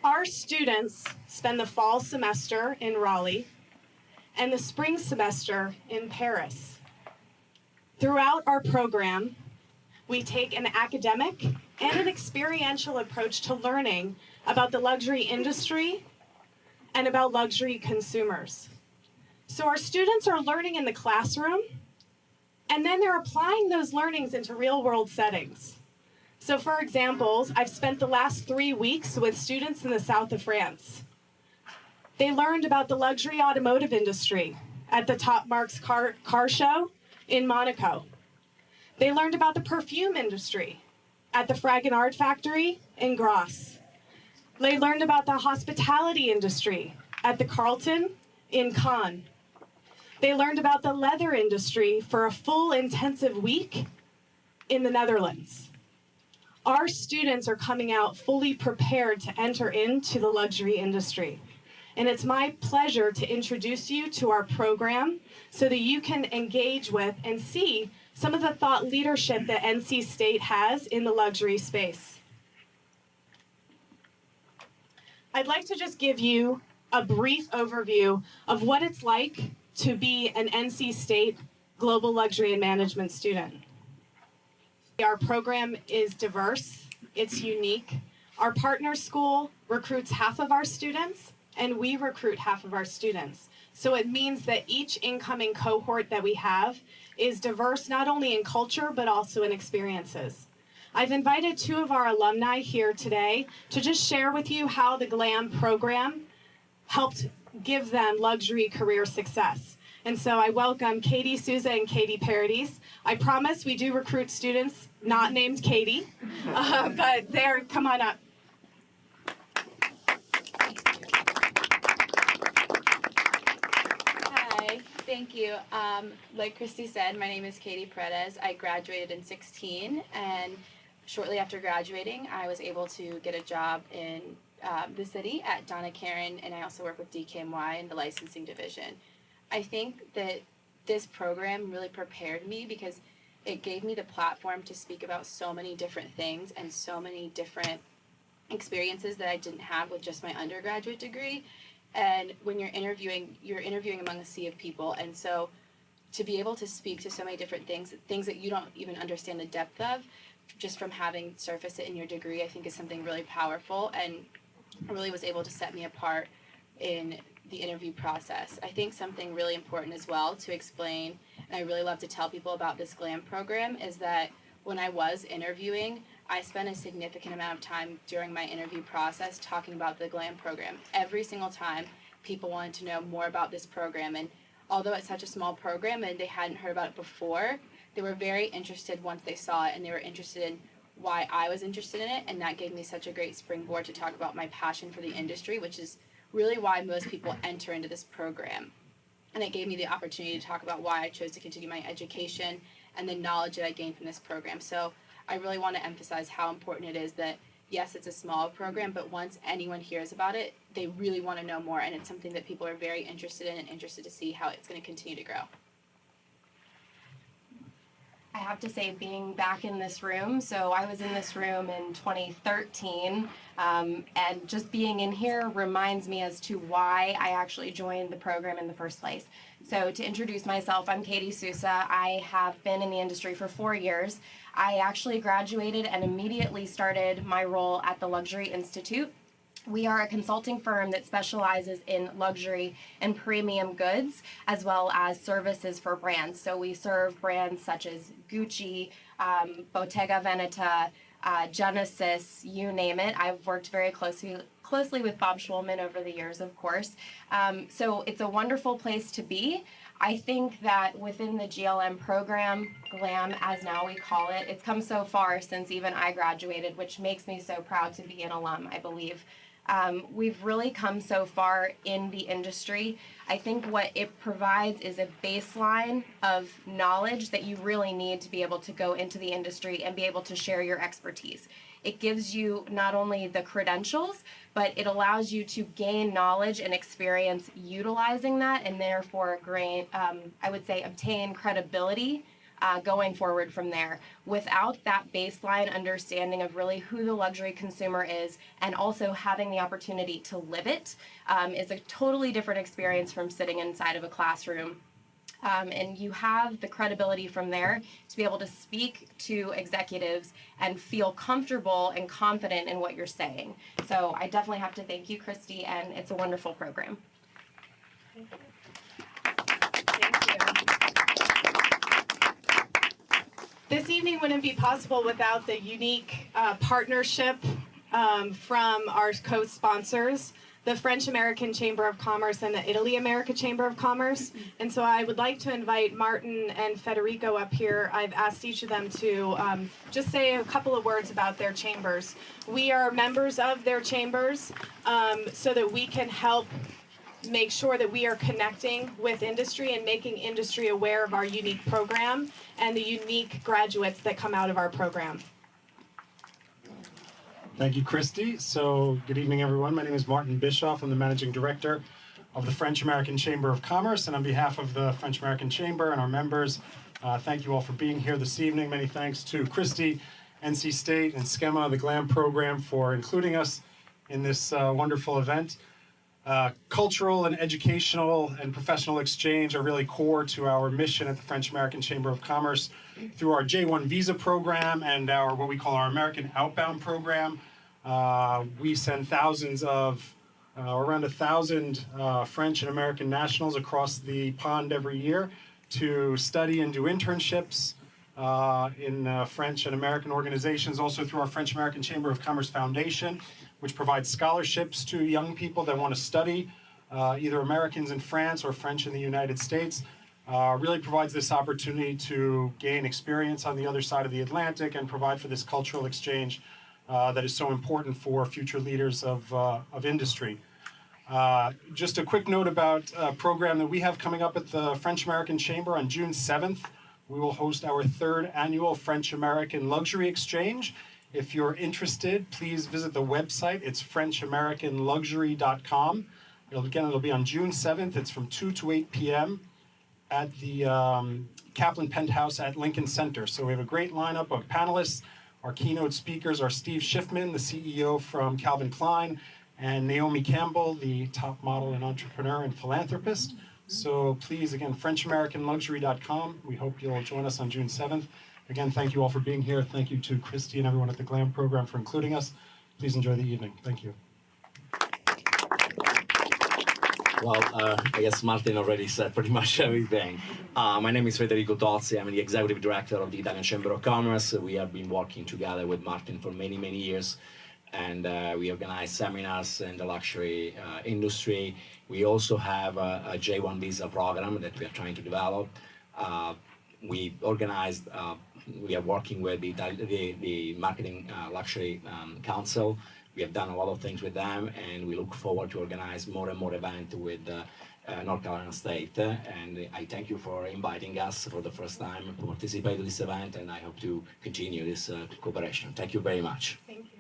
Our students spend the fall semester in Raleigh and the spring semester in Paris. Throughout our program, we take an academic and an experiential approach to learning about the luxury industry and about luxury consumers. So our students are learning in the classroom, and then they're applying those learnings into real-world settings. So for example, I've spent the last 3 weeks with students in the south of France. They learned about the luxury automotive industry at the Top Marks car show in Monaco. They learned about the perfume industry at the Fragonard factory in Grasse. They learned about the hospitality industry at the Carlton in Cannes. They learned about the leather industry for a full intensive week in the Netherlands. Our students are coming out fully prepared to enter into the luxury industry. And it's my pleasure to introduce you to our program so that you can engage with and see some of the thought leadership that NC State has in the luxury space. I'd like to just give you a brief overview of what it's like to be an NC State Global Luxury and Management student. Our program is diverse, it's unique. Our partner school recruits half of our students, and we recruit half of our students. So it means that each incoming cohort that we have is diverse not only in culture, but also in experiences. I've invited 2 of our alumni here today to just share with you how the GLAM program helped give them luxury career success. And so I welcome Katie Souza and Katie Paradis. I promise we do recruit students not named Katie, but come on up. Hi, thank you. Like Christy said, my name is Katie Paredes. I graduated in 2016, and shortly after graduating, I was able to get a job in the city at Donna Karan, and I also work with DKNY in the licensing division. I think that this program really prepared me because it gave me the platform to speak about so many different things and so many different experiences that I didn't have with just my undergraduate degree. And when you're interviewing among a sea of people. And so to be able to speak to so many different things that you don't even understand the depth of, just from having surfaced it in your degree, I think is something really powerful and really was able to set me apart in the interview process. I think something really important as well to explain, and I really love to tell people about this GLAM program, is that when I was interviewing, I spent a significant amount of time during my interview process talking about the GLAM program. Every single time, people wanted to know more about this program, and although it's such a small program and they hadn't heard about it before, they were very interested once they saw it, and they were interested in why I was interested in it, and that gave me such a great springboard to talk about my passion for the industry, which is really why most people enter into this program. And it gave me the opportunity to talk about why I chose to continue my education and the knowledge that I gained from this program. So I really want to emphasize how important it is that, yes, it's a small program, but once anyone hears about it, they really want to know more, and it's something that people are very interested in and interested to see how it's going to continue to grow. I have to say, being back in this room, so I was in this room in 2013, and just being in here reminds me as to why I actually joined the program in the first place. So to introduce myself, I'm Katie Souza. I have been in the industry for 4 years. I actually graduated and immediately started my role at the Luxury Institute. We are a consulting firm that specializes in luxury and premium goods, as well as services for brands. So we serve brands such as Gucci, Bottega Veneta, Genesis, you name it. I've worked very closely with Bob Schwolman over the years, of course. So it's a wonderful place to be. I think that within the GLM program, GLAM as now we call it, it's come so far since even I graduated, which makes me so proud to be an alum, I believe. We've really come so far in the industry. I think what it provides is a baseline of knowledge that you really need to be able to go into the industry and be able to share your expertise. It gives you not only the credentials, but it allows you to gain knowledge and experience utilizing that, and therefore, I would say, obtain credibility going forward from there. Without that baseline understanding of really who the luxury consumer is, and also having the opportunity to live it, is a totally different experience from sitting inside of a classroom. And you have the credibility from there to be able to speak to executives and feel comfortable and confident in what you're saying. So I definitely have to thank you, Christy, and it's a wonderful program. Thank you. This evening wouldn't be possible without the unique partnership from our co-sponsors, the French American Chamber of Commerce and the Italy America Chamber of Commerce. And so I would like to invite Martin and Federico up here. I've asked each of them to just say a couple of words about their chambers. We are members of their chambers so that we can help make sure that we are connecting with industry and making industry aware of our unique program and the unique graduates that come out of our program. Thank you, Christy. So, good evening, everyone. My name is Martin Bischoff. I'm the Managing Director of the French American Chamber of Commerce, and on behalf of the French American Chamber and our members, thank you all for being here this evening. Many thanks to Christy, NC State, and Schema, the GLAM program, for including us in this wonderful event. Cultural and educational and professional exchange are really core to our mission at the French American Chamber of Commerce through our J1 visa program and our what we call our American Outbound program. We send thousands of, around 1,000 French and American nationals across the pond every year to study and do internships in French and American organizations, also through our French American Chamber of Commerce Foundation, which provides scholarships to young people that want to study, either Americans in France or French in the United States. Really provides this opportunity to gain experience on the other side of the Atlantic and provide for this cultural exchange that is so important for future leaders of industry. Just a quick note about a program that we have coming up at the French American Chamber on June 7th. We will host our 3rd annual French American Luxury Exchange. If you're interested, please visit the website. It's FrenchAmericanLuxury.com. It'll be on June 7th. It's from 2 to 8 p.m. at the Kaplan Penthouse at Lincoln Center. So we have a great lineup of panelists. Our keynote speakers are Steve Schiffman, the CEO from Calvin Klein, and Naomi Campbell, the top model and entrepreneur and philanthropist. So please, again, FrenchAmericanLuxury.com. We hope you'll join us on June 7th. Again, thank you all for being here. Thank you to Christy and everyone at the GLAM program for including us. Please enjoy the evening. Thank you. Well, I guess Martin already said pretty much everything. My name is Federico Tozzi. I'm the Executive Director of the Italian Chamber of Commerce. We have been working together with Martin for many, many years, and we organize seminars in the luxury industry. We also have a J1 visa program that we are trying to develop. We organized, we are working with the Marketing Luxury Council. We have done a lot of things with them, and we look forward to organize more and more events with North Carolina State. And I thank you for inviting us for the first time to participate in this event, and I hope to continue this cooperation. Thank you very much. Thank you.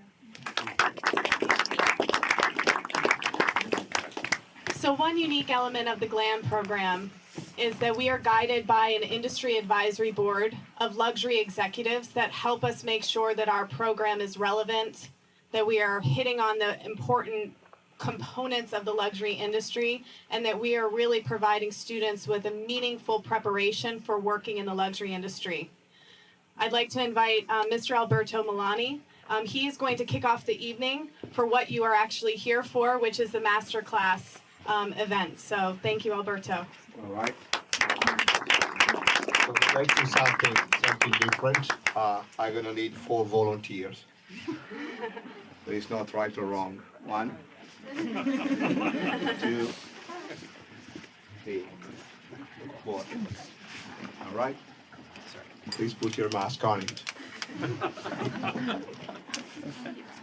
So one unique element of the GLAM program is that we are guided by an industry advisory board of luxury executives that help us make sure that our program is relevant, that we are hitting on the important components of the luxury industry, and that we are really providing students with a meaningful preparation for working in the luxury industry. I'd like to invite Mr. Alberto Milani. He is going to kick off the evening for what you are actually here for, which is the Masterclass event. So thank you, Alberto. All right. So let's do something different. I'm gonna need 4 volunteers. There is not right or wrong. 1, 2, 3, 4. All right. Please put your mask on it.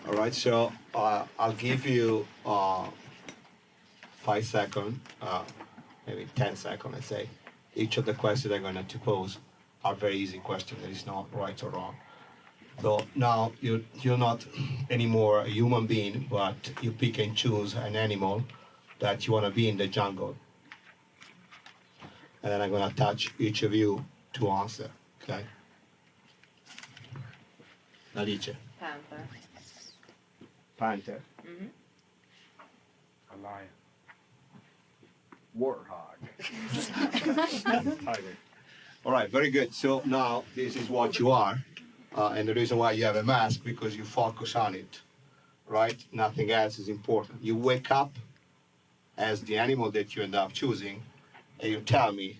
All right. So I'll give you 5 seconds. Maybe 10 seconds, let's say. Each of the questions I'm going to pose are very easy questions. There is no right or wrong. So now you're not anymore a human being, but you pick and choose an animal that you want to be in the jungle. And then I'm going to touch each of you to answer. Okay. Alice. Panther. Panther. A lion. Warthog. Tiger. All right, very good. So now this is what you are, and the reason why you have a mask because you focus on it, right? Nothing else is important. You wake up as the animal that you end up choosing, and you tell me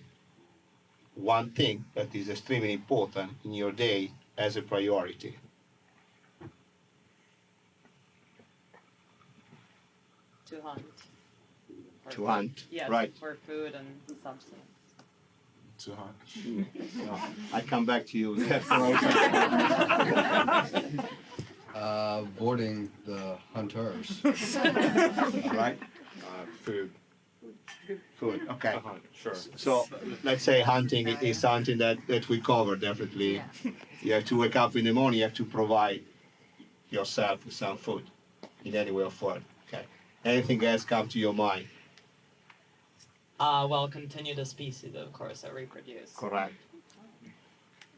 one thing that is extremely important in your day as a priority. To hunt. To hunt, Yeah, right? for food and substance. To hunt. I come back to you. Boarding the hunters. All right? Food. Food, okay. To hunt. Sure. So let's say hunting is something that we cover definitely. You have to wake up in the morning, you have to provide yourself with some food in any way or form. Okay. Anything else come to your mind? Well, continue the species, of course, that reproduce. Correct.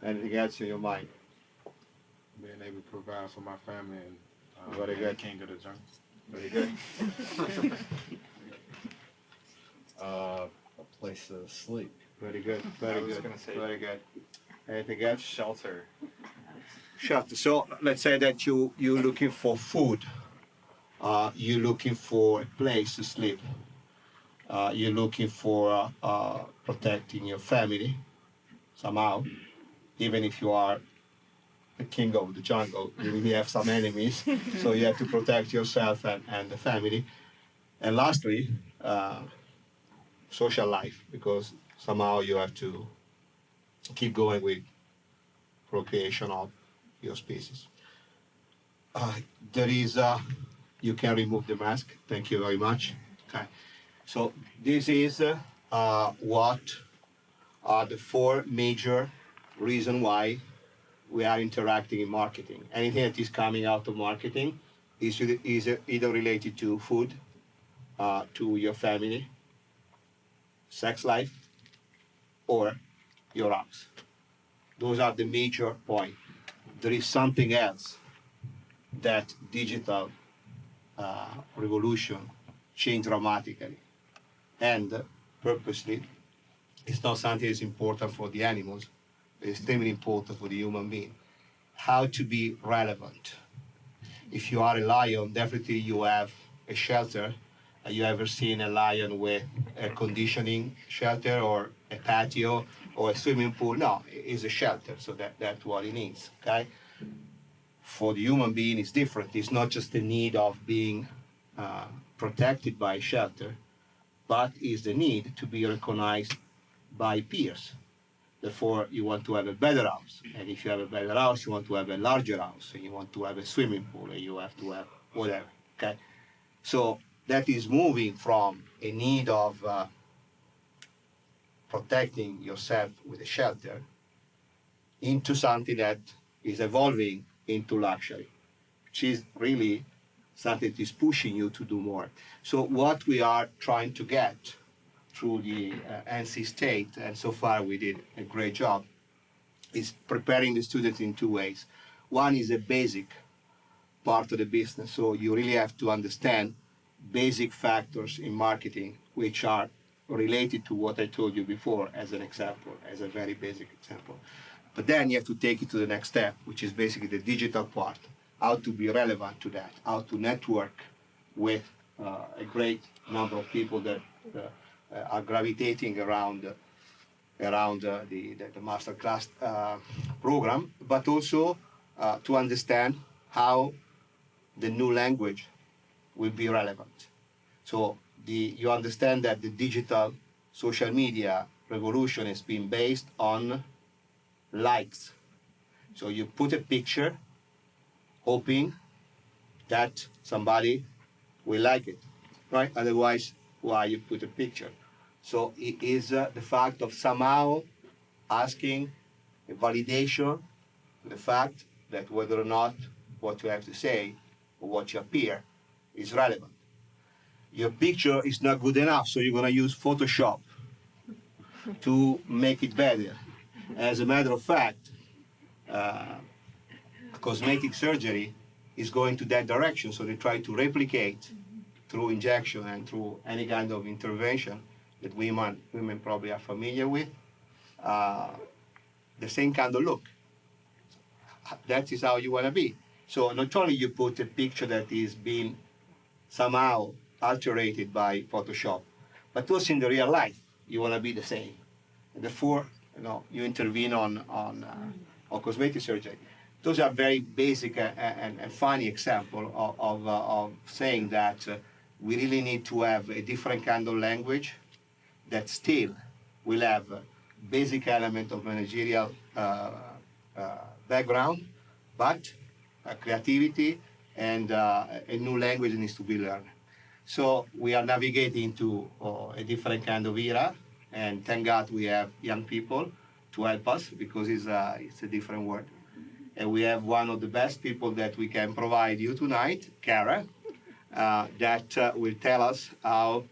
Anything else in your mind? Being able to provide for my family and Very being good. the king of the jungle. Very good. A place to sleep. Very good. Very I was good. gonna say- Very good. Anything else? Shelter. Shelter. So let's say that you're looking for food. You're looking for a place to sleep. You're looking for protecting your family somehow. Even if you are the king of the jungle, you really have some enemies, so you have to protect yourself and the family. And lastly, social life, because somehow you have to keep going with procreation of your species. There is, you can remove the mask. Thank you very much. Okay. So this is what are the four major reasons why we are interacting in marketing. Anything that is coming out of marketing is either related to food, to your family, sex life, or your house. Those are the major points. There is something else that digital revolution changed dramatically. And purposely, it's not something that's important for the animals, it's extremely important for the human being. How to be relevant. If you are a lion, definitely you have a shelter. Have you ever seen a lion with a conditioning shelter or a patio or a swimming pool? No, it's a shelter, so that's what it needs, okay? For the human being, it's different. It's not just the need of being protected by shelter, but is the need to be recognized by peers. Therefore, you want to have a better house. And if you have a better house, you want to have a larger house. And you want to have a swimming pool, and you have to have whatever, okay? So that is moving from a need of protecting yourself with a shelter into something that is evolving into luxury, which is really something that is pushing you to do more. So what we are trying to get through the NC State, and so far we did a great job, is preparing the students in two ways. One is a basic part of the business, so you really have to understand basic factors in marketing, which are related to what I told you before as an example, as a very basic example. But then you have to take it to the next step, which is basically the digital part, how to be relevant to that, how to network with a great number of people that are gravitating around the Masterclass program, but also to understand how the new language will be relevant. So you understand that the digital social media revolution has been based on likes. So you put a picture hoping that somebody will like it, right? Otherwise, why you put a picture? So it is the fact of somehow asking a validation to the fact that whether or not what you have to say or what you appear is relevant. Your picture is not good enough, so you're going to use Photoshop to make it better. As a matter of fact, cosmetic surgery is going to that direction, so they try to replicate through injection and through any kind of intervention that women probably are familiar with, the same kind of look. That is how you want to be. So not only you put a picture that is being somehow alterated by Photoshop, but also in the real life, you want to be the same. And therefore, you intervene on cosmetic surgery. Those are very basic and funny example of saying that we really need to have a different kind of language that still will have a basic element of managerial background, but creativity and a new language needs to be learned. So we are navigating to a different kind of era, and thank God we have young people to help us because it's a different world. And we have one of the best people that we can provide you tonight, Kara, that will tell us how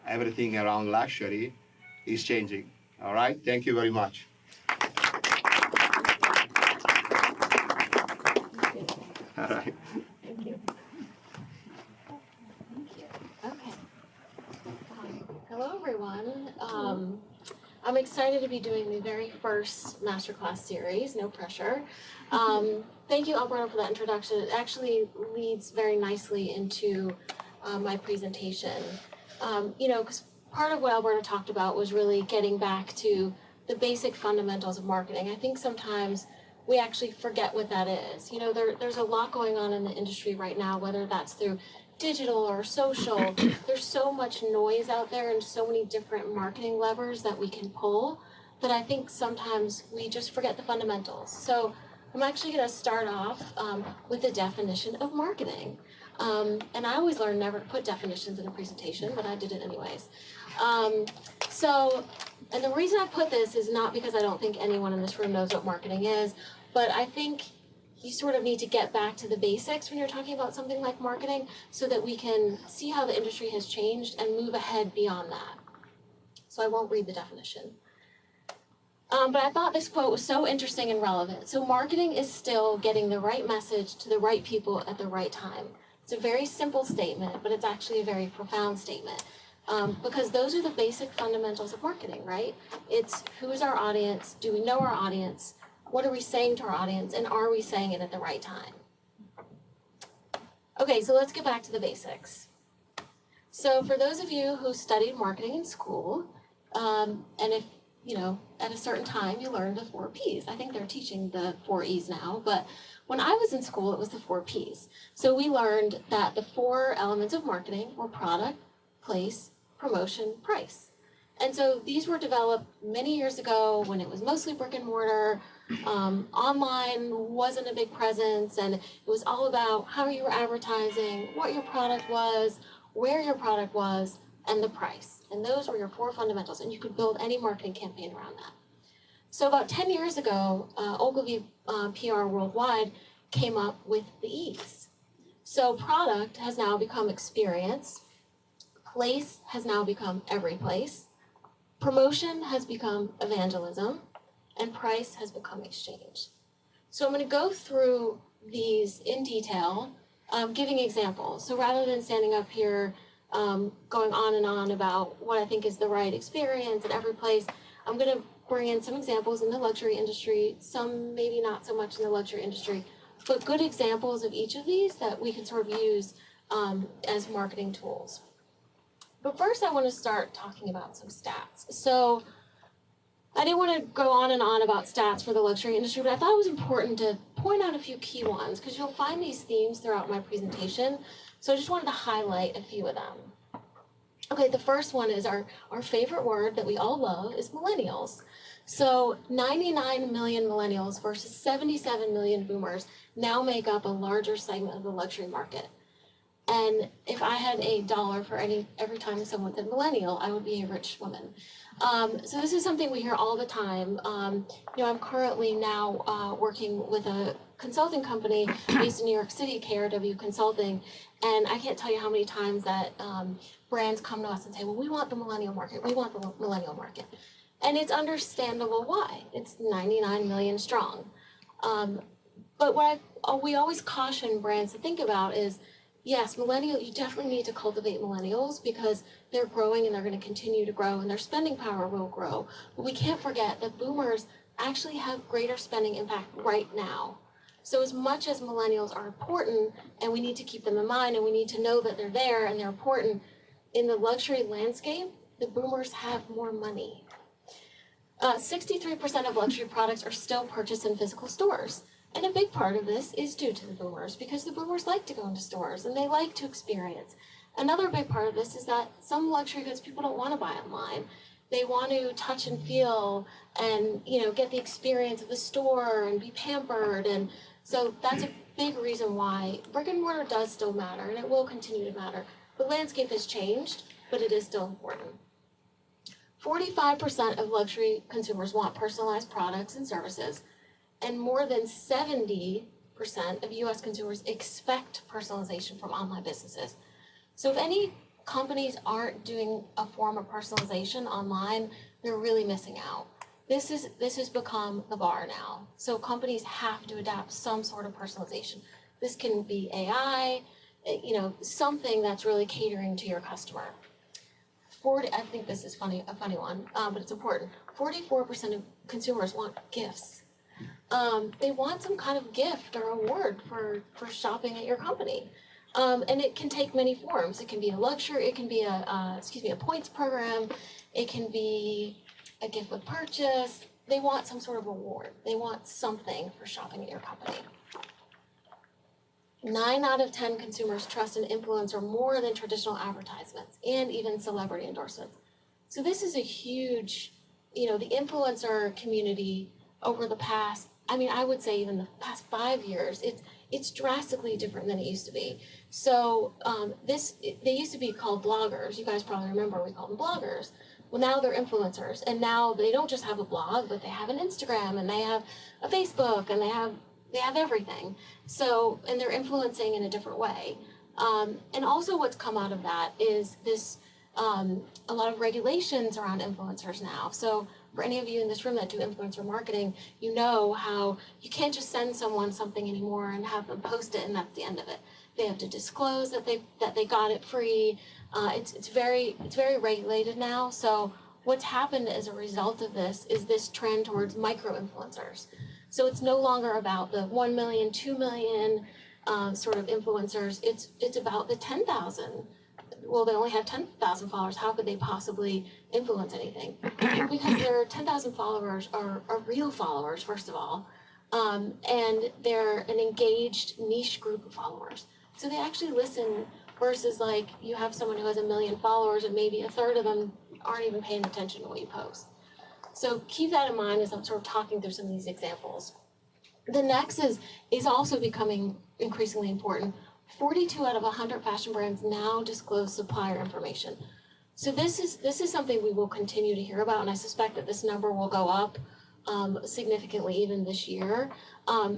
everything around luxury is changing. All right, thank you very much. All right. Thank you. Okay. Hello, everyone. I'm excited to be doing the very first Masterclass series, no pressure. Thank you, Alberto, for that introduction. It actually leads very nicely into my presentation. Because part of what Alberto talked about was really getting back to the basic fundamentals of marketing. I think sometimes we actually forget what that is. There's a lot going on in the industry right now, whether that's through digital or social. There's so much noise out there and so many different marketing levers that we can pull that I think sometimes we just forget the fundamentals. So I'm actually going to start off with the definition of marketing. And I always learn never to put definitions in a presentation, but I did it anyways. And the reason I put this is not because I don't think anyone in this room knows what marketing is, but I think you sort of need to get back to the basics when you're talking about something like marketing so that we can see how the industry has changed and move ahead beyond that. So I won't read the definition. But I thought this quote was so interesting and relevant. So marketing is still getting the right message to the right people at the right time. It's a very simple statement, but it's actually a very profound statement. Because those are the basic fundamentals of marketing, right? It's who is our audience? Do we know our audience? What are we saying to our audience? And are we saying it at the right time? Okay, so let's get back to the basics. So for those of you who studied marketing in school, and if, at a certain time you learned the 4 Ps. I think they're teaching the 4 Es now, but when I was in school, it was the 4 Ps. So we learned that the 4 elements of marketing were product, place, promotion, price. And so these were developed many years ago when it was mostly brick and mortar. Online wasn't a big presence, and it was all about how you were advertising, what your product was, where your product was, and the price. And those were your 4 fundamentals, and you could build any marketing campaign around that. So about 10 years ago, Ogilvy PR Worldwide came up with the E's. So product has now become experience, place has now become every place, promotion has become evangelism, and price has become exchange. So I'm going to go through these in detail, giving examples. So rather than standing up here going on and on about what I think is the right experience at every place, I'm going to bring in some examples in the luxury industry, some maybe not so much in the luxury industry, but good examples of each of these that we can sort of use as marketing tools. But first I want to start talking about some stats. So I didn't want to go on and on about stats for the luxury industry, but I thought it was important to point out a few key ones because you'll find these themes throughout my presentation. So I just wanted to highlight a few of them. Okay, the first one is our favorite word that we all love is millennials. So 99 million millennials versus 77 million boomers now make up a larger segment of the luxury market. And if I had $1 for every time someone said millennial, I would be a rich woman. So this is something we hear all the time. I'm currently now working with a consulting company based in New York City, KRW Consulting, and I can't tell you how many times that brands come to us and say, well, we want the millennial market, we want the millennial market. And it's understandable why. It's 99 million strong. But what we always caution brands to think about is, yes, you definitely need to cultivate millennials because they're growing and they're going to continue to grow and their spending power will grow. But we can't forget that boomers actually have greater spending impact right now. So as much as millennials are important and we need to keep them in mind and we need to know that they're there and they're important, in the luxury landscape, the boomers have more money. 63% of luxury products are still purchased in physical stores. And a big part of this is due to the boomers because the boomers like to go into stores and they like to experience. Another big part of this is that some luxury goods people don't want to buy online. They want to touch and feel and, get the experience of the store and be pampered. And so that's a big reason why brick and mortar does still matter and it will continue to matter. The landscape has changed, but it is still important. 45% of luxury consumers want personalized products and services, and more than 70% of US consumers expect personalization from online businesses. So if any companies aren't doing a form of personalization online, they're really missing out. This has become the bar now. So companies have to adapt some sort of personalization. This can be AI, something that's really catering to your customer. I think this is a funny one, but it's important. 44% of consumers want gifts. They want some kind of gift or award for shopping at your company. And it can take many forms. It can be a luxury, it can be a points program, it can be a gift with purchase. They want some sort of award. They want something for shopping at your company. 9 out of 10 consumers trust an influencer more than traditional advertisements and even celebrity endorsements. So this is a huge, the influencer community over the past, I would say even the past 5 years, it's drastically different than it used to be. So they used to be called bloggers. You guys probably remember we called them bloggers. Well, now they're influencers, and now they don't just have a blog, but they have an Instagram, and they have a Facebook, and they have everything. So, and they're influencing in a different way. And also what's come out of that is this, a lot of regulations around influencers now. So for any of you in this room that do influencer marketing, you know how you can't just send someone something anymore and have them post it and that's the end of it. They have to disclose that they got it free. It's very regulated now. So what's happened as a result of this is this trend towards micro-influencers. So it's no longer about the 1 million, 2 million sort of influencers. It's about the 10,000. Well, they only have 10,000 followers. How could they possibly influence anything? Because their 10,000 followers are real followers, first of all, and they're an engaged niche group of followers. So they actually listen versus like you have someone who has 1 million followers and maybe a third of them aren't even paying attention to what you post. So keep that in mind as I'm sort of talking through some of these examples. The next is also becoming increasingly important. 42 out of 100 fashion brands now disclose supplier information. So this is something we will continue to hear about, and I suspect that this number will go up significantly even this year.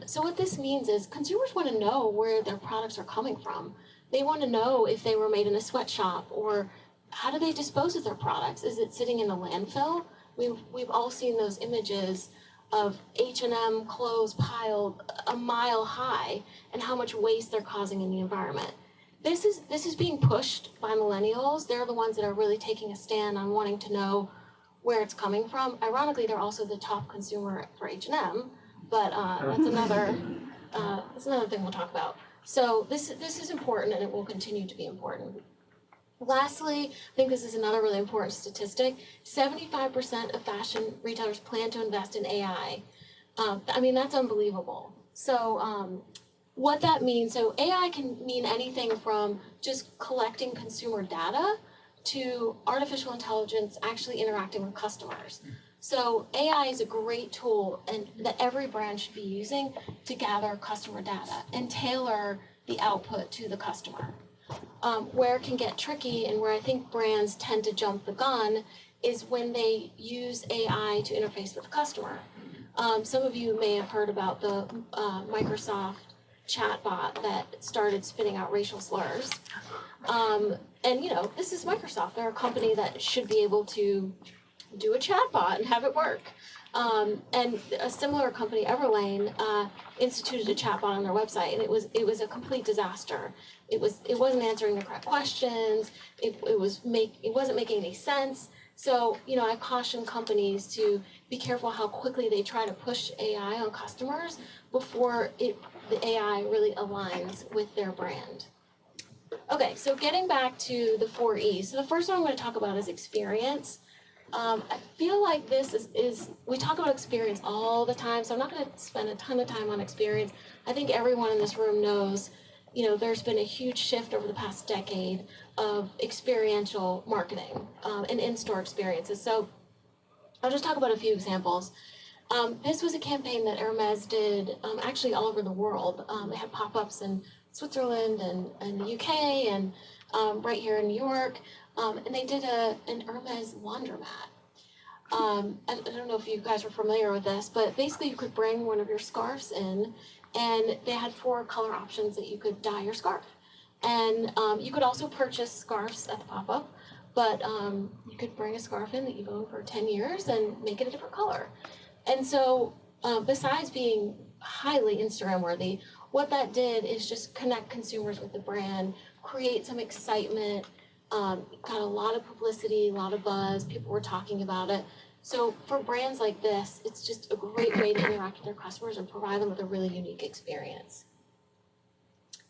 So what this means is consumers want to know where their products are coming from. They want to know if they were made in a sweatshop, or how do they dispose of their products? Is it sitting in a landfill? We've all seen those images of H&M clothes piled a mile high and how much waste they're causing in the environment. This is being pushed by millennials. They're the ones that are really taking a stand on wanting to know where it's coming from. Ironically, they're also the top consumer for H&M, but that's another thing we'll talk about. So this is important, and it will continue to be important. Lastly, I think this is another really important statistic. 75% of fashion retailers plan to invest in AI. That's unbelievable. So what that means, so AI can mean anything from just collecting consumer data to artificial intelligence actually interacting with customers. So AI is a great tool and that every brand should be using to gather customer data and tailor the output to the customer. Where it can get tricky and where I think brands tend to jump the gun is when they use AI to interface with the customer. Some of you may have heard about the Microsoft chatbot that started spitting out racial slurs. And this is Microsoft. They're a company that should be able to do a chatbot and have it work. And a similar company, Everlane, instituted a chatbot on their website, and it was a complete disaster. It wasn't answering the correct questions. It wasn't making any sense. So, I caution companies to be careful how quickly they try to push AI on customers before the AI really aligns with their brand. Okay, so getting back to the 4 E's. So the first one I'm going to talk about is experience. I feel like this is we talk about experience all the time, so I'm not going to spend a ton of time on experience. I think everyone in this room knows, there's been a huge shift over the past decade of experiential marketing and in-store experiences. So I'll just talk about a few examples. This was a campaign that Hermes did actually all over the world. They had pop-ups in Switzerland and the UK and right here in New York. And they did an Hermes laundromat. I don't know if you guys are familiar with this, but basically you could bring one of your scarves in, and they had 4 color options that you could dye your scarf. And you could also purchase scarves at the pop-up, but you could bring a scarf in that you've owned for 10 years and make it a different color. And so besides being highly Instagram worthy, what that did is just connect consumers with the brand, create some excitement, got a lot of publicity, a lot of buzz, people were talking about it. So for brands like this, it's just a great way to interact with their customers and provide them with a really unique experience.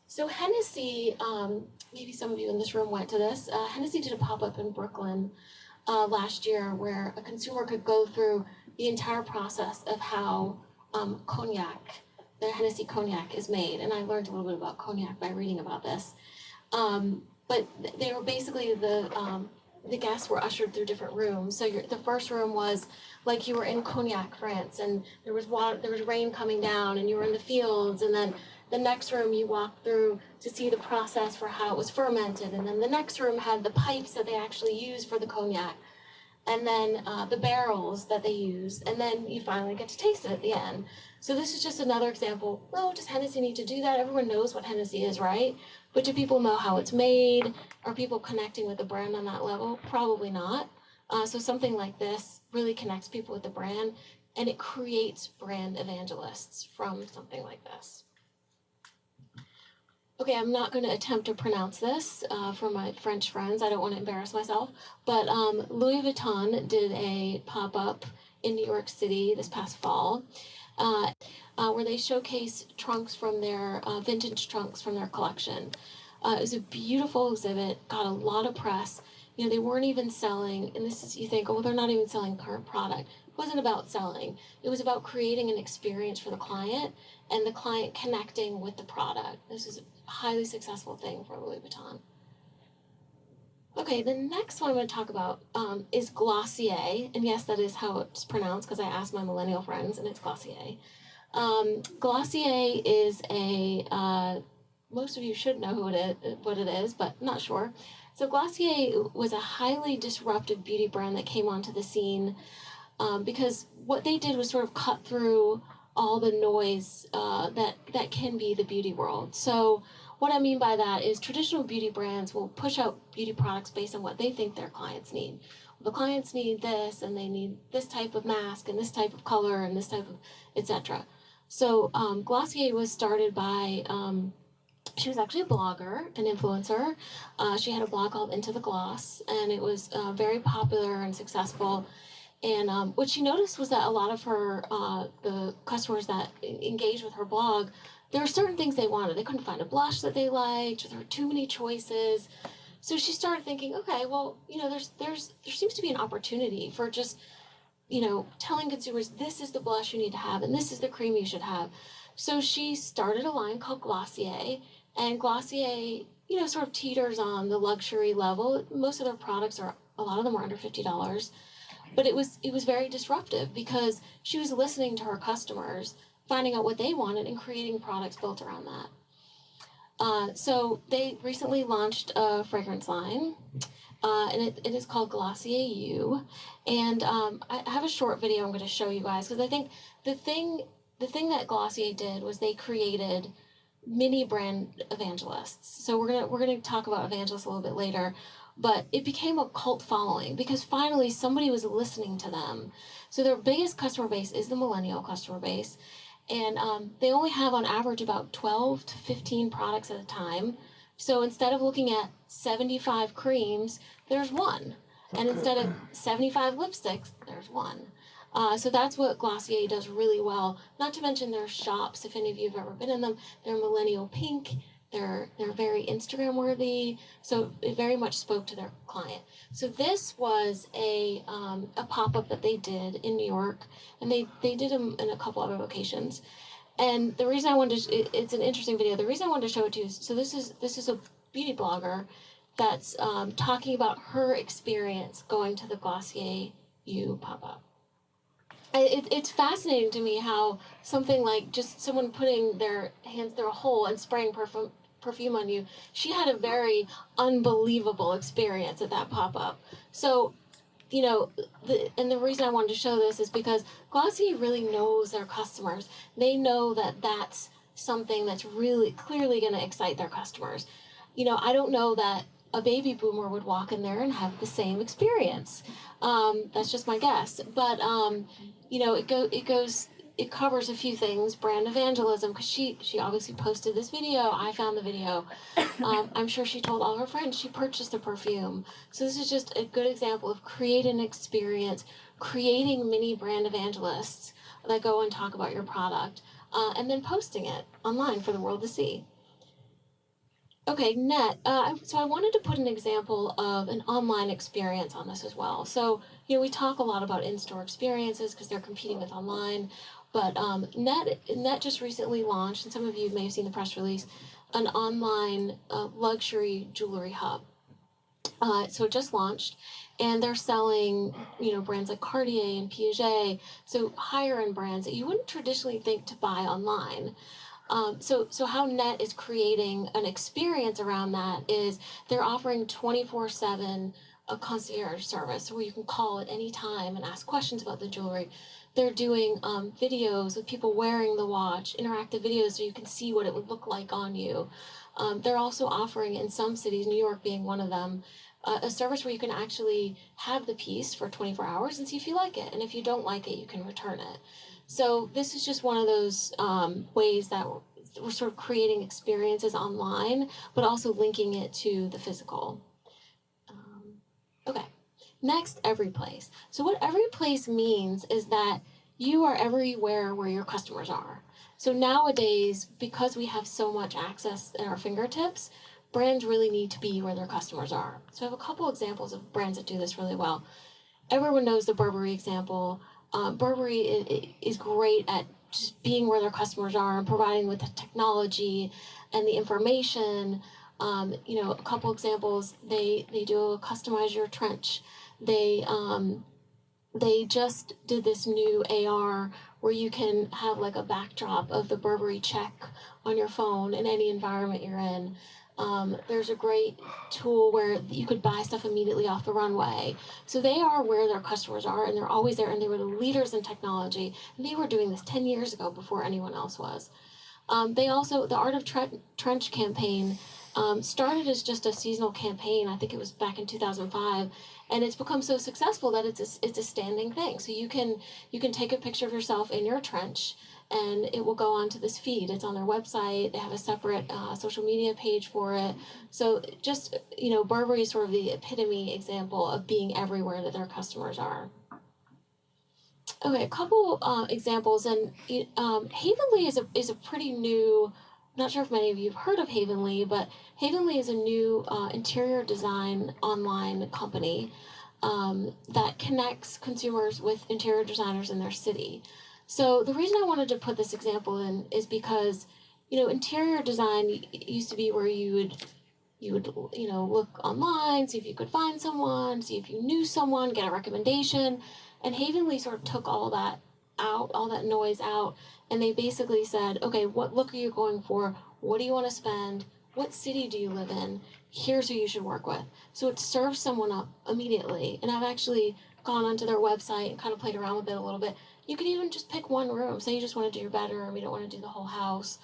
So Hennessy, maybe some of you in this room went to this. Hennessy did a pop-up in Brooklyn last year where a consumer could go through the entire process of how cognac, the Hennessy cognac is made. And I learned a little bit about cognac by reading about this. But they were basically the guests were ushered through different rooms. So the first room was like you were in Cognac, France, and there was rain coming down, and you were in the fields. And then the next room you walked through to see the process for how it was fermented. And then the next room had the pipes that they actually used for the cognac, and then the barrels that they used. And then you finally get to taste it at the end. So this is just another example. Oh, does Hennessy need to do that? Everyone knows what Hennessy is, right? But do people know how it's made? Are people connecting with the brand on that level? Probably not. So something like this really connects people with the brand, and it creates brand evangelists from something like this. Okay, I'm not going to attempt to pronounce this for my French friends. I don't want to embarrass myself. But Louis Vuitton did a pop-up in New York City this past fall where they showcased trunks from their, vintage trunks from their collection. It was a beautiful exhibit, got a lot of press. They weren't even selling, and this is, you think, oh, they're not even selling current product. It wasn't about selling. It was about creating an experience for the client and the client connecting with the product. This is a highly successful thing for Louis Vuitton. Okay, the next one I'm going to talk about is Glossier, and yes, that is how it's pronounced because I asked my millennial friends, and it's Glossier. Glossier is most of you should know what it is, but not sure. So Glossier was a highly disruptive beauty brand that came onto the scene because what they did was sort of cut through all the noise that can be the beauty world. So what I mean by that is traditional beauty brands will push out beauty products based on what they think their clients need. The clients need this, and they need this type of mask, and this type of color, and this type of, etc. So Glossier was started by, she was actually a blogger, an influencer. She had a blog called Into the Gloss, and it was very popular and successful. And what she noticed was that a lot of her, the customers that engaged with her blog, there were certain things they wanted. They couldn't find a blush that they liked, or there were too many choices. So she started thinking, okay, well, there seems to be an opportunity for just, telling consumers this is the blush you need to have and this is the cream you should have. So she started a line called Glossier, and Glossier, sort of teeters on the luxury level. Most of their products a lot of them are under $50. But it was very disruptive because she was listening to her customers, finding out what they wanted, and creating products built around that. So they recently launched a fragrance line, and it is called Glossier You. And I have a short video I'm going to show you guys because I think the thing that Glossier did was they created mini brand evangelists. So we're gonna talk about evangelists a little bit later. but it became a cult following because finally somebody was listening to them. So their biggest customer base is the millennial customer base, and they only have on average about 12 to 15 products at a time. So instead of looking at 75 creams, there's one. And instead of 75 lipsticks, there's one. So that's what Glossier does really well. Not to mention their shops, if any of you have ever been in them, they're millennial pink. They're very Instagram worthy. So it very much spoke to their client. So this was a pop-up that they did in New York, and they did them in a couple other locations. And the reason I wanted to, it's an interesting video. The reason I wanted to show it to you is, so this is a beauty blogger that's talking about her experience going to the Glossier U pop-up. It's fascinating to me how something like just someone putting their hands through a hole and spraying perfume on you, she had a very unbelievable experience at that pop-up. So, you know, the reason I wanted to show this is because Glossier really knows their customers. They know that that's something that's really clearly going to excite their customers. You know, I don't know that a baby boomer would walk in there and have the same experience. That's just my guess. But, you know, it covers a few things. Brand evangelism, because she obviously posted this video. I found the video. I'm sure she told all her friends she purchased a perfume. So this is just a good example of creating an experience, creating mini brand evangelists that go and talk about your product, and then posting it online for the world to see. Okay, so I wanted to put an example of an online experience on this as well. So, you know, we talk a lot about in-store experiences because they're competing with online, but Net just recently launched, and some of you may have seen the press release, an online luxury jewelry hub. So it just launched, and they're selling, you know, brands like Cartier and Piaget, so higher-end brands that you wouldn't traditionally think to buy online. So how Net is creating an experience around that is they're offering 24/7 a concierge service where you can call at any time and ask questions about the jewelry. They're doing videos with people wearing the watch, interactive videos so you can see what it would look like on you. They're also offering in some cities, New York being one of them, a service where you can actually have the piece for 24 hours and see if you like it. And if you don't like it, you can return it. So this is just one of those ways that we're sort of creating experiences online, but also linking it to the physical. Okay, next, every place. So what every place means is that you are everywhere where your customers are. So nowadays, because we have so much access at our fingertips, brands really need to be where their customers are. So I have a couple examples of brands that do this really well. Everyone knows the Burberry example. Burberry is great at just being where their customers are and providing with the technology and the information. You know, a couple examples, they do a customize your trench. They just did this new AR where you can have like a backdrop of the Burberry check on your phone in any environment you're in. There's a great tool where you could buy stuff immediately off the runway. So they are where their customers are, and they're always there, and they were the leaders in technology. And they were doing this 10 years ago before anyone else was. They also, the Art of Trench campaign started as just a seasonal campaign. I think it was back in 2005. And it's become so successful that it's a standing thing. So you can take a picture of yourself in your trench, and it will go onto this feed. It's on their website. They have a separate social media page for it. So just, you know, Burberry is sort of the epitome example of being everywhere that their customers are. Okay, a couple examples, and Havenly is a pretty new. I'm not sure if many of you have heard of Havenly, but Havenly is a new interior design online company that connects consumers with interior designers in their city. So the reason I wanted to put this example in is because, you know, interior design used to be where you would you know, look online, see if you could find someone, see if you knew someone, get a recommendation, and Havenly sort of took all that out, all that noise out, and they basically said, okay, what look are you going for? What do you want to spend? What city do you live in? Here's who you should work with. So it serves someone up immediately. And I've actually gone onto their website and kind of played around with it a little bit. You could even just pick one room. Say you just want to do your bedroom, you don't want to do the whole house.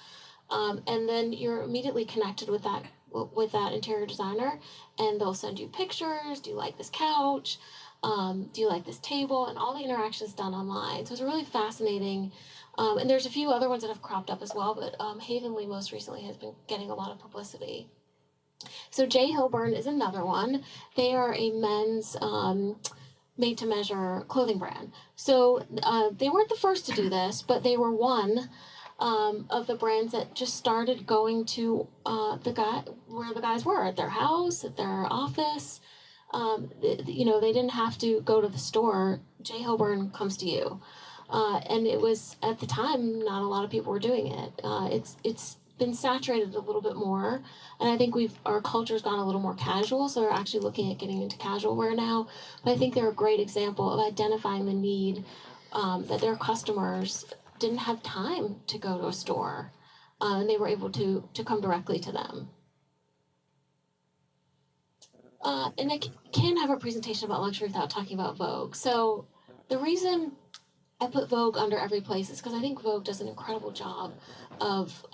And then you're immediately connected with that with that interior designer, and they'll send you pictures. Do you like this couch? Do you like this table? And all the interaction is done online. So it's a really fascinating, and there's a few other ones that have cropped up as well, but Havenly most recently has been getting a lot of publicity. So J. Hilburn is another one. They are a men's made-to-measure clothing brand. So they weren't the first to do this, but they were one of the brands that just started going to where the guys were, at their house, at their office. They didn't have to go to the store. J. Hilburn comes to you. And it was, at the time, not a lot of people were doing it. It's been saturated a little bit more, and I think our culture's gone a little more casual, so we're actually looking at getting into casual wear now. But I think they're a great example of identifying the need that their customers didn't have time to go to a store, and they were able to come directly to them. And I can't have a presentation about luxury without talking about Vogue. So the reason I put Vogue under every place is because I think Vogue does an incredible job of,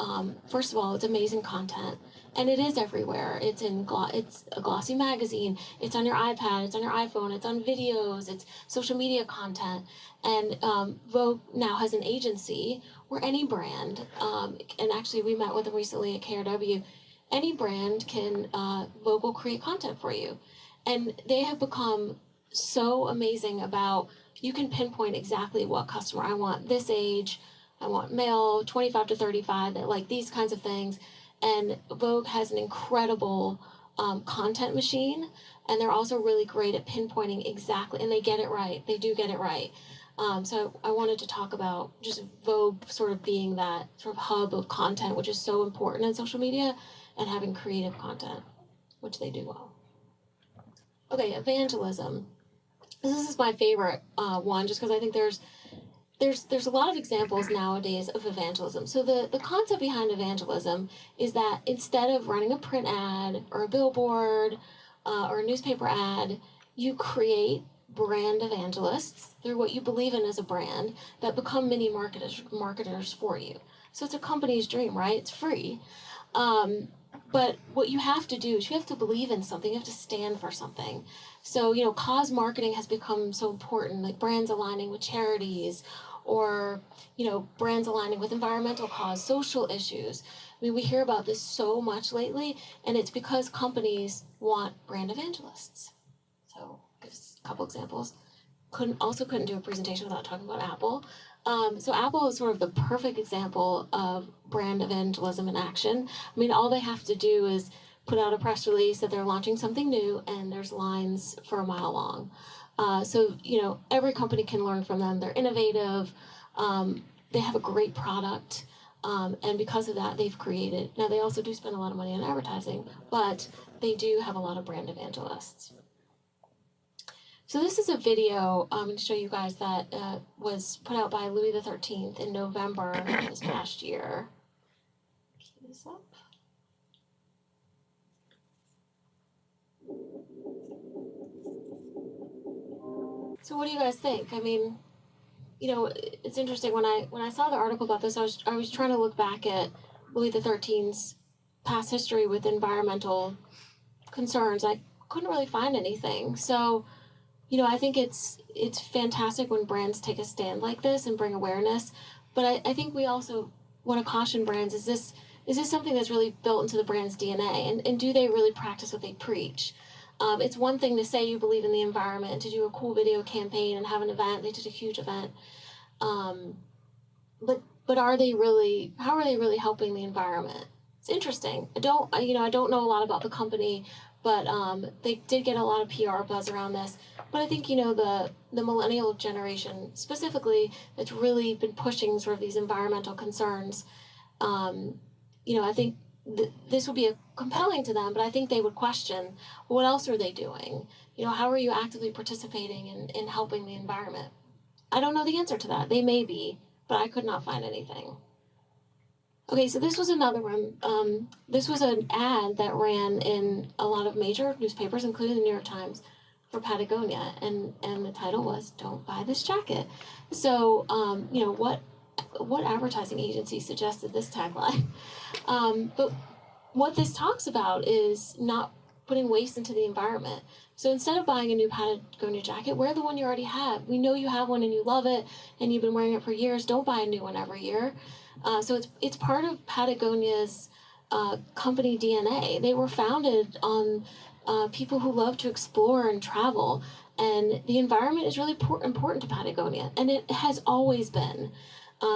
first of all, it's amazing content, and it is everywhere. It's it's a glossy magazine, it's on your iPad, it's on your iPhone, it's on videos, it's social media content, and Vogue now has an agency where any brand, and actually we met with them recently at KRW, any brand can, Vogue will create content for you. And they have become so amazing about, you can pinpoint exactly what customer I want this age, I want male, 25 to 35, that like these kinds of things. And Vogue has an incredible content machine, and they're also really great at pinpointing exactly, and they get it right. They do get it right. So I wanted to talk about just Vogue sort of being that sort of hub of content, which is so important in social media, and having creative content, which they do well. Okay, evangelism. This is my favorite one, just because I think there's a lot of examples nowadays of evangelism. So the concept behind evangelism is that instead of running a print ad or a billboard or a newspaper ad, you create brand evangelists through what you believe in as a brand that become mini marketers for you. So it's a company's dream, right? It's free. But what you have to do is you have to believe in something. You have to stand for something. So, cause marketing has become so important, like brands aligning with charities, or, brands aligning with environmental cause, social issues. I mean, we hear about this so much lately, and it's because companies want brand evangelists. So, just a couple examples. Couldn't do a presentation without talking about Apple. So Apple is sort of the perfect example of brand evangelism in action. I mean, all they have to do is put out a press release that they're launching something new, and there's lines for a mile long. So, every company can learn from them. They're innovative. They have a great product. And because of that, they've created. Now, they also do spend a lot of money on advertising, but they do have a lot of brand evangelists. So this is a video to show you guys that was put out by Louis XIII in November of this past year. Keep this up. So what do you guys think? I mean, it's interesting. When I saw the article about this, I was trying to look back at Louis XIII's past history with environmental concerns. I couldn't really find anything. So, I think it's fantastic when brands take a stand like this and bring awareness. But I think we also want to caution brands, is this something that's really built into the brand's DNA? And do they really practice what they preach? It's one thing to say you believe in the environment and to do a cool video campaign and have an event. They did a huge event. But are they really, how are they really helping the environment? It's interesting. I don't know a lot about the company, but they did get a lot of PR buzz around this. But I think, the millennial generation specifically that's really been pushing sort of these environmental concerns, I think this would be compelling to them, but I think they would question, well, what else are they doing? How are you actively participating in helping the environment? I don't know the answer to that. They may be, but I could not find anything. Okay, so this was another one. This was an ad that ran in a lot of major newspapers, including the New York Times, for Patagonia, and the title was "Don't Buy This Jacket." So, what advertising agency suggested this tagline? But what this talks about is not putting waste into the environment. So instead of buying a new Patagonia jacket, wear the one you already have. We know you have one and you love it and you've been wearing it for years. Don't buy a new one every year. So it's part of Patagonia's company DNA. They were founded on people who love to explore and travel. And the environment is really important to Patagonia, and it has always been.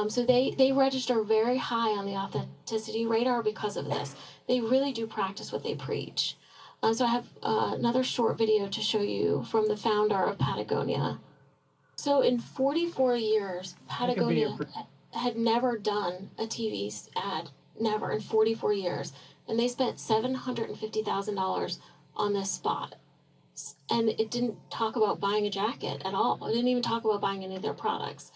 So they register very high on the authenticity radar because of this. They really do practice what they preach. So I have another short video to show you from the founder of Patagonia. So in 44 years, Patagonia had never done a TV ad, never, in 44 years. And they spent $750,000 on this spot. And it didn't talk about buying a jacket at all. It didn't even talk about buying any of their products.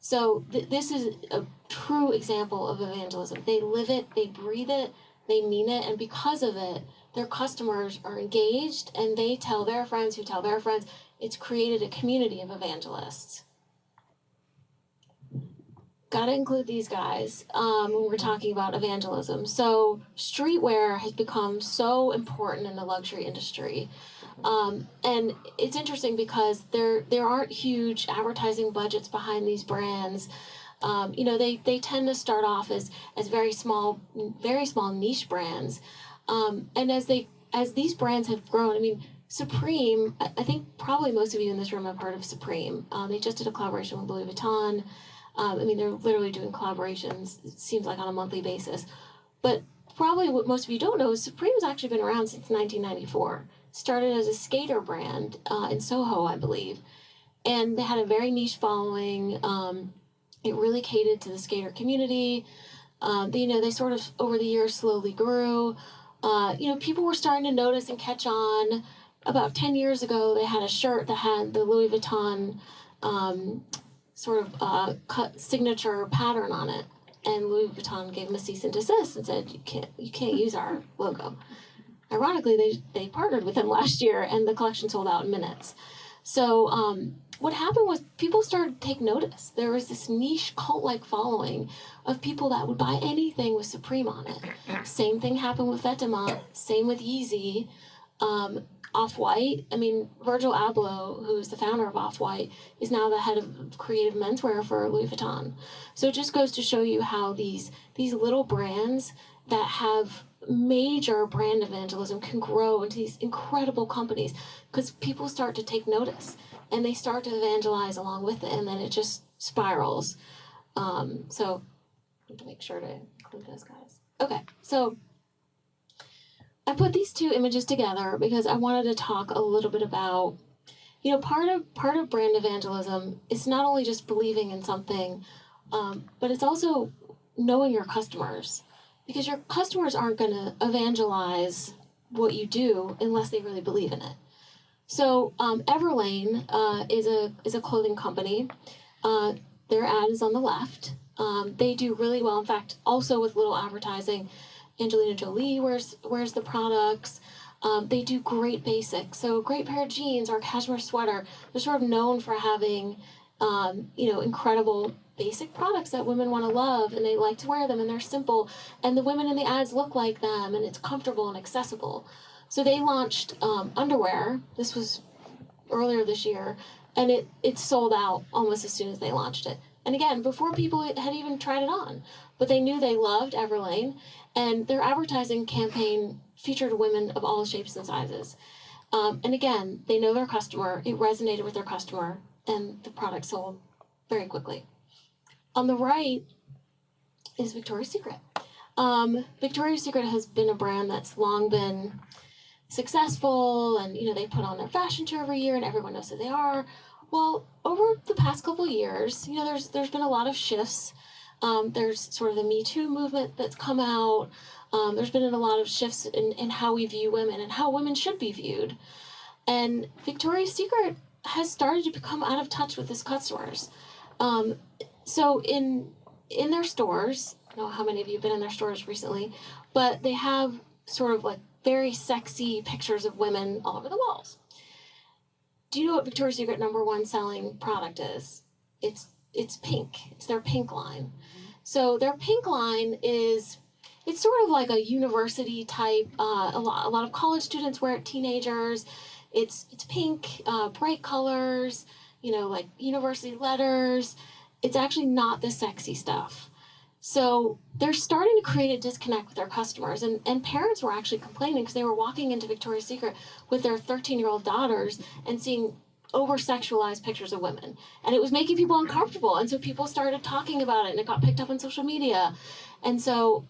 So this is a true example of evangelism. They live it, they breathe it, they mean it, and because of it, their customers are engaged, and they tell their friends who tell their friends. It's created a community of evangelists. Got to include these guys when we're talking about evangelism. So streetwear has become so important in the luxury industry. And it's interesting because there aren't huge advertising budgets behind these brands. They tend to start off as very small niche brands. And as these brands have grown, I mean, Supreme, I think probably most of you in this room have heard of Supreme. They just did a collaboration with Louis Vuitton. They're literally doing collaborations, it seems like, on a monthly basis. But probably what most of you don't know is Supreme's actually been around since 1994. Started as a skater brand in Soho, I believe. And they had a very niche following. It really catered to the skater community. They sort of, over the years, slowly grew. People were starting to notice and catch on. About 10 years ago, they had a shirt that had the Louis Vuitton cut signature pattern on it. And Louis Vuitton gave them a cease and desist and said, you can't use our logo. Ironically, they partnered with them last year, and the collection sold out in minutes. So what happened was people started to take notice. There was this niche cult-like following of people that would buy anything with Supreme on it. Same thing happened with Vetements, same with Yeezy. Off-White, Virgil Abloh, who's the founder of Off-White, is now the head of creative menswear for Louis Vuitton. So it just goes to show you how these little brands that have major brand evangelism can grow into these incredible companies because people start to take notice and they start to evangelize along with it, and then it just spirals. So I need to make sure to include those guys. Okay, so I put these two images together because I wanted to talk a little bit about, part of brand evangelism is not only just believing in something, but it's also knowing your customers, because your customers aren't going to evangelize what you do unless they really believe in it. So Everlane is a clothing company. Their ad is on the left. They do really well. In fact, also with little advertising. Angelina Jolie wears the products. They do great basics. So a great pair of jeans or a cashmere sweater. They're sort of known for having, incredible basic products that women want to love, and they like to wear them, and they're simple. And the women in the ads look like them, and it's comfortable and accessible. So they launched underwear. This was earlier this year, and it sold out almost as soon as they launched it. And again, before people had even tried it on. But they knew they loved Everlane, and their advertising campaign featured women of all shapes and sizes. And again, they know their customer, it resonated with their customer, and the product sold very quickly. On the right is Victoria's Secret. Victoria's Secret has been a brand that's long been successful, and they put on their fashion show every year, and everyone knows who they are. Well, over the past couple of years, there's been a lot of shifts. There's sort of the Me Too movement that's come out. There's been a lot of shifts in how we view women and how women should be viewed. And Victoria's Secret has started to become out of touch with its customers. So in their stores, I don't know how many of you have been in their stores recently, but they have sort of like very sexy pictures of women all over the walls. Do you know what Victoria's Secret #1 selling product is? It's pink. It's their pink line. So their pink line is it's sort of like a university type. A lot of college students wear it. Teenagers. It's pink, bright colors. Like university letters. It's actually not the sexy stuff. So they're starting to create a disconnect with their customers. And parents were actually complaining because they were walking into Victoria's Secret with their 13-year-old daughters and seeing over-sexualized pictures of women. And it was making people uncomfortable. And so people started talking about it, and it got picked up on social media. And so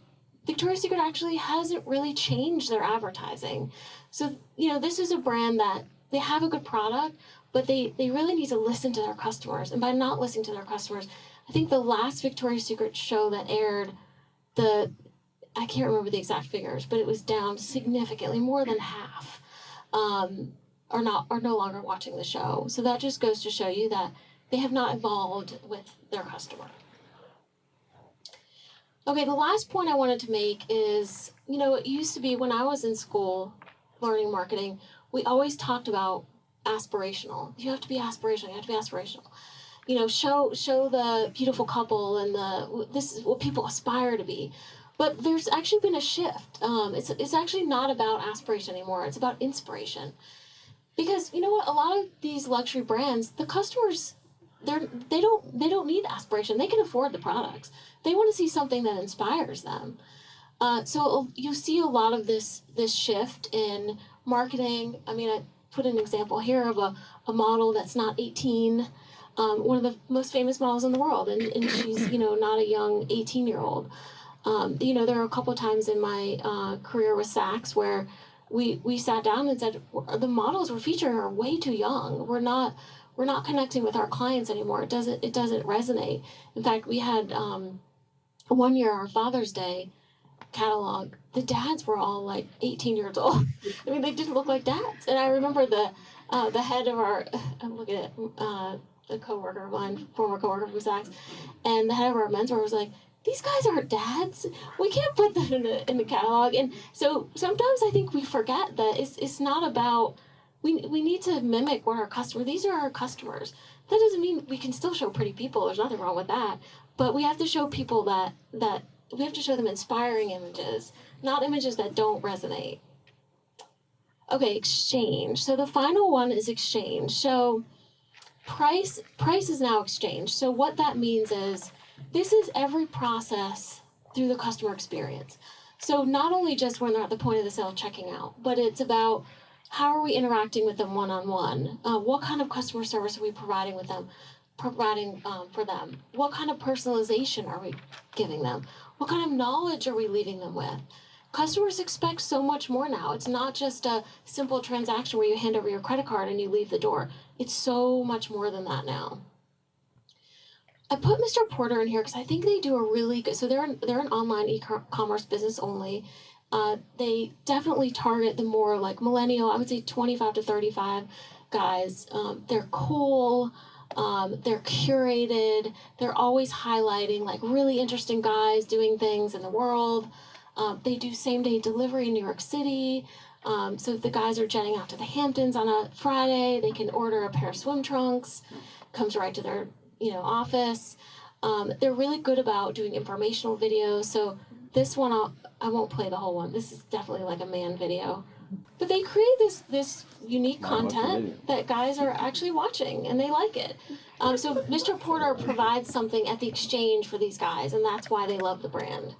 Victoria's Secret actually hasn't really changed their advertising. So, this is a brand that they have a good product, but they really need to listen to their customers. And by not listening to their customers, I think the last Victoria's Secret show that aired, I can't remember the exact figures, but it was down significantly, more than half, are no longer watching the show. So that just goes to show you that they have not evolved with their customer. Okay, the last point I wanted to make is, it used to be when I was in school learning marketing, we always talked about aspirational. You have to be aspirational. You have to be aspirational. Show the beautiful couple and this is what people aspire to be. But there's actually been a shift. It's actually not about aspiration anymore. It's about inspiration. Because you know what? A lot of these luxury brands, the customers, they don't need aspiration. They can afford the products. They want to see something that inspires them. So you see a lot of this shift in marketing. I mean, I put an example here of a model that's not 18, one of the most famous models in the world, and she's not a young 18-year-old. There are a couple of times in my career with Saks where we sat down and said the models we're featuring are way too young. We're not connecting with our clients anymore. It doesn't resonate. In fact, we had one year our Father's Day catalog. The dads were all like 18 years old. I mean, they didn't look like dads. And I remember the head of our I'm looking at a coworker of mine, former coworker from Saks, and the head of our menswear was like, these guys aren't dads. We can't put them in the catalog. And so sometimes I think we forget that it's not about, we need to mimic what our customer, these are our customers. That doesn't mean we can still show pretty people. There's nothing wrong with that. But we have to show people that we have to show them inspiring images, not images that don't resonate. Okay, exchange. So the final one is exchange. So price is now exchange. So what that means is this is every process through the customer experience. So not only just when they're at the point of the sale checking out, but it's about how are we interacting with them one-on-one? What kind of customer service are we providing for them? What kind of personalization are we giving them? What kind of knowledge are we leaving them with? Customers expect so much more now. It's not just a simple transaction where you hand over your credit card and you leave the door. It's so much more than that now. I put Mr. Porter in here because I think they do a really good, so they're an online e-commerce business only. They definitely target the more like millennial, I would say 25 to 35 guys. They're cool, they're curated, they're always highlighting like really interesting guys doing things in the world. They do same-day delivery in New York City. So if the guys are jetting out to the Hamptons on a Friday, they can order a pair of swim trunks, comes right to their office. They're really good about doing informational videos. So this one, I won't play the whole one. This is definitely like a man video. But they create this unique content that guys are actually watching, and they like it. So Mr. Porter provides something at the exchange for these guys, and that's why they love the brand.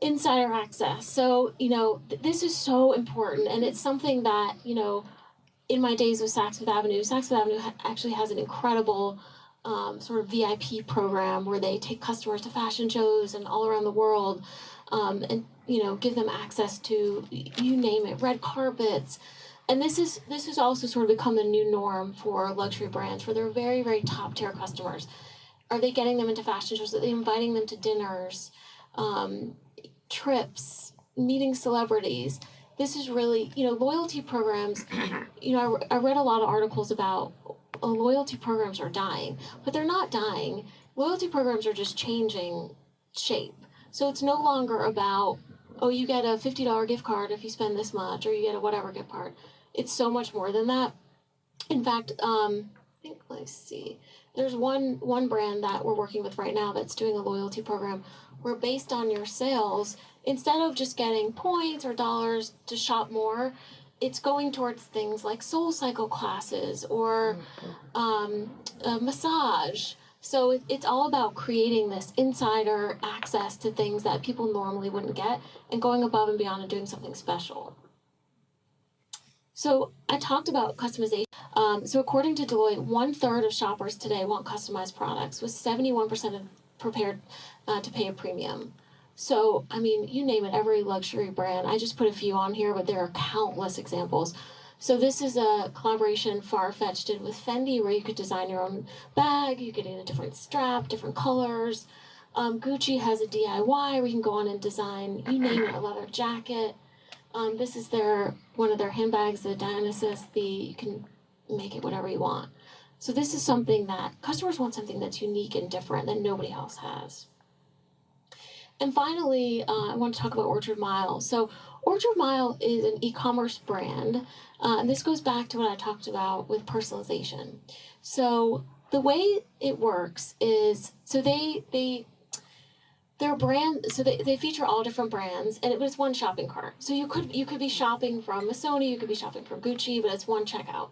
Insider access. So, this is so important, and it's something that, in my days with Saks Fifth Avenue actually has an incredible sort of VIP program where they take customers to fashion shows and all around the world, and give them access to, you name it, red carpets. And this has also sort of become the new norm for luxury brands for their very, very top tier customers. Are they getting them into fashion shows? Are they inviting them to dinners, trips, meeting celebrities? This is really, loyalty programs, I read a lot of articles about loyalty programs are dying, but they're not dying. Loyalty programs are just changing shape. So it's no longer about, oh, you get a $50 gift card if you spend this much, or you get a whatever gift card. It's so much more than that. In fact, let's see. There's one brand that we're working with right now that's doing a loyalty program where based on your sales, instead of just getting points or dollars to shop more, it's going towards things like soul cycle classes or a massage. So it's all about creating this insider access to things that people normally wouldn't get and going above and beyond and doing something special. So I talked about customization. So according to Deloitte, 1/3 of shoppers today want customized products, with 71% prepared to pay a premium. So, I mean, you name it, every luxury brand. I just put a few on here, but there are countless examples. So this is a collaboration Farfetch did with Fendi, where you could design your own bag, you could get a different strap, different colors. Gucci has a DIY where you can go on and design, you name it, a leather jacket. This is one of their handbags, the Dionysus. You can make it whatever you want. So this is something that customers want, something that's unique and different that nobody else has. And finally, I want to talk about Orchard Mile. So Orchard Mile is an e-commerce brand, and this goes back to what I talked about with personalization. So the way it works is, so their brand, so they feature all different brands, and it was one shopping cart. So you could be shopping from Missoni, you could be shopping from Gucci, but it's one checkout,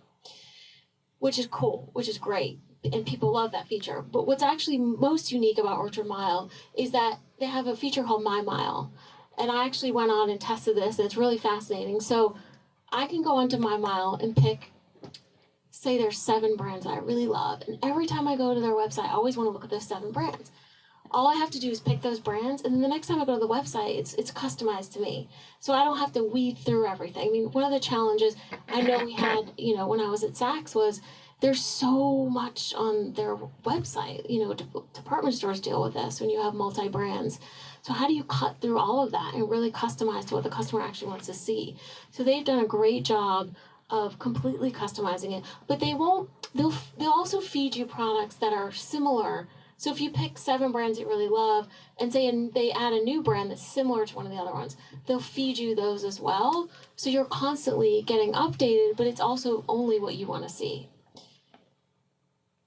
which is cool, which is great, and people love that feature. But what's actually most unique about Orchard Mile is that they have a feature called My Mile, and I actually went on and tested this, and it's really fascinating. So I can go onto My Mile and pick, say there's 7 brands that I really love, and every time I go to their website, I always want to look at those 7 brands. All I have to do is pick those brands, and then the next time I go to the website, it's customized to me. So I don't have to weed through everything. I mean, one of the challenges I know we had, when I was at Saks was there's so much on their website. Department stores deal with this when you have multi-brands. So how do you cut through all of that and really customize to what the customer actually wants to see? So they've done a great job of completely customizing it, but they'll also feed you products that are similar. So if you pick 7 brands you really love and they add a new brand that's similar to one of the other ones, they'll feed you those as well. So you're constantly getting updated, but it's also only what you want to see.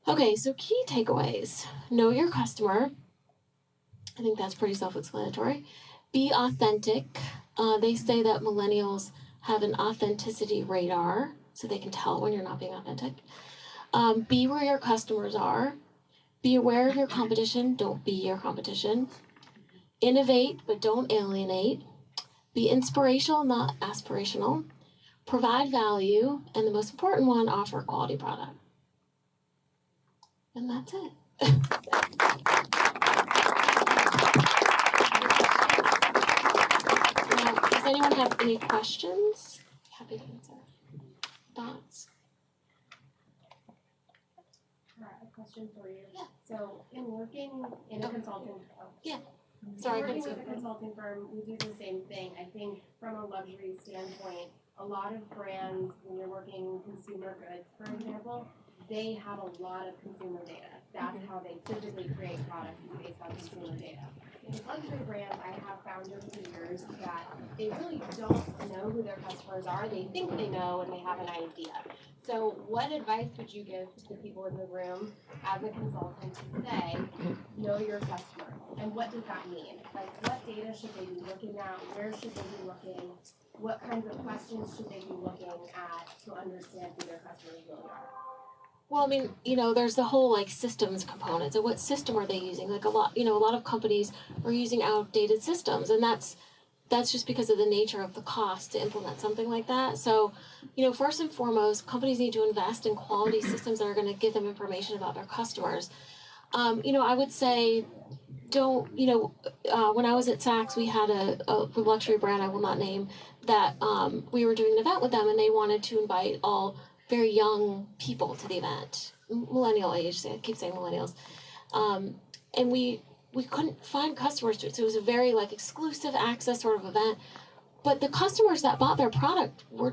Okay, so key takeaways. Know your customer. I think that's pretty self-explanatory. Be authentic. They say that millennials have an authenticity radar, so they can tell when you're not being authentic. Be where your customers are. Be aware of your competition. Don't be your competition. Innovate, but don't alienate. Be inspirational, not aspirational. Provide value. And the most important one, offer a quality product. And that's it. Does anyone have any questions? Happy to answer. Thoughts? A question for you. Yeah. So, in working in a consulting Sorry, working with a consulting firm, we do the same thing. I think from a luxury standpoint, a lot of brands, when you're working consumer goods, for example, they have a lot of consumer data. That's how they physically create products based on consumer data. In luxury brands, I have found over the years that they really don't know who their customers are. They think they know and they have an idea. So what advice would you give to the people in the room as a consultant to say, know your customer? And what does that mean? Like, what data should they be looking at? Where should they be looking? What kinds of questions should they be looking at to understand who their customers really are? Well, I mean, there's the whole systems component. So what system are they using? Like a lot of companies are using outdated systems, and that's just because of the nature of the cost to implement something like that. So, first and foremost, companies need to invest in quality systems that are going to give them information about their customers. I would say when I was at Saks, we had a luxury brand I will not name that we were doing an event with them, and they wanted to invite all very young people to the event, millennial age. I keep saying millennials, and we couldn't find customers to it. So it was a very exclusive access sort of event. But the customers that bought their product were